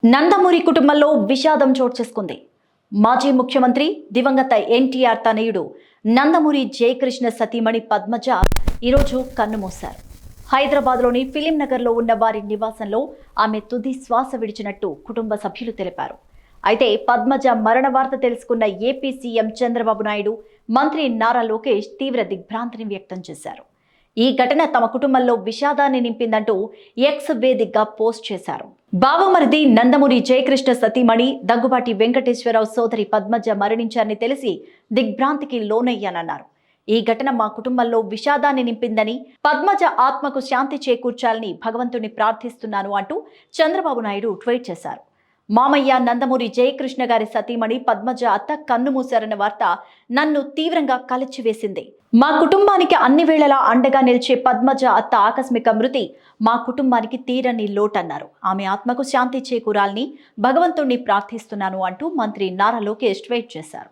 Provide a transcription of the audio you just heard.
నందమూరి కుటుంబంలో విషాదం చోటు చేసుకుంది. మాజీ ముఖ్యమంత్రి దివంగత ఎన్టీఆర్ తనయుడు నందమూరి జయకృష్ణ సతీమణి పద్మజ ఈరోజు కన్నుమూశారు. హైదరాబాద్లోని ఫిలిం నగర్లో ఉన్న వారి నివాసంలో ఆమె తుది శ్వాస విడిచినట్టు కుటుంబ సభ్యులు తెలిపారు. అయితే పద్మజ మరణ వార్త తెలుసుకున్న ఏపీ సీఎం చంద్రబాబు నాయుడు, మంత్రి నారా లోకేష్ తీవ్ర దిగ్భ్రాంతిని వ్యక్తం చేశారు. ఈ ఘటన తమ కుటుంబంలో విషాదాన్ని నింపిందంటూ ఎక్స్ వేదికగా పోస్ట్ చేశారు. బావమరిది నందమూరి జయకృష్ణ సతీమణి దగ్గుబాటి వెంకటేశ్వరరావు సోదరి పద్మజ మరణించారని తెలిసి దిగ్భ్రాంతికి లోనయ్యానన్నారు. ఈ ఘటన మా కుటుంబంలో విషాదాన్ని నింపిందని, పద్మజ ఆత్మకు శాంతి చేకూర్చాలని భగవంతుని ప్రార్థిస్తున్నాను అంటూ చంద్రబాబు నాయుడు ట్వీట్ చేశారు. మామయ్య నందమూరి జయకృష్ణ గారి సతీమణి పద్మజ అత్త కన్నుమూశారన్న వార్త నన్ను తీవ్రంగా కలిచివేసింది. మా కుటుంబానికి అన్ని వేళలా అండగా నిలిచే పద్మజ అత్త ఆకస్మిక మృతి మా కుటుంబానికి తీరని లోటన్నారు. ఆమె ఆత్మకు శాంతి చేకూరాలని భగవంతుణ్ణి ప్రార్థిస్తున్నాను అంటూ మంత్రి నారా లోకేష్ ట్వీట్ చేశారు.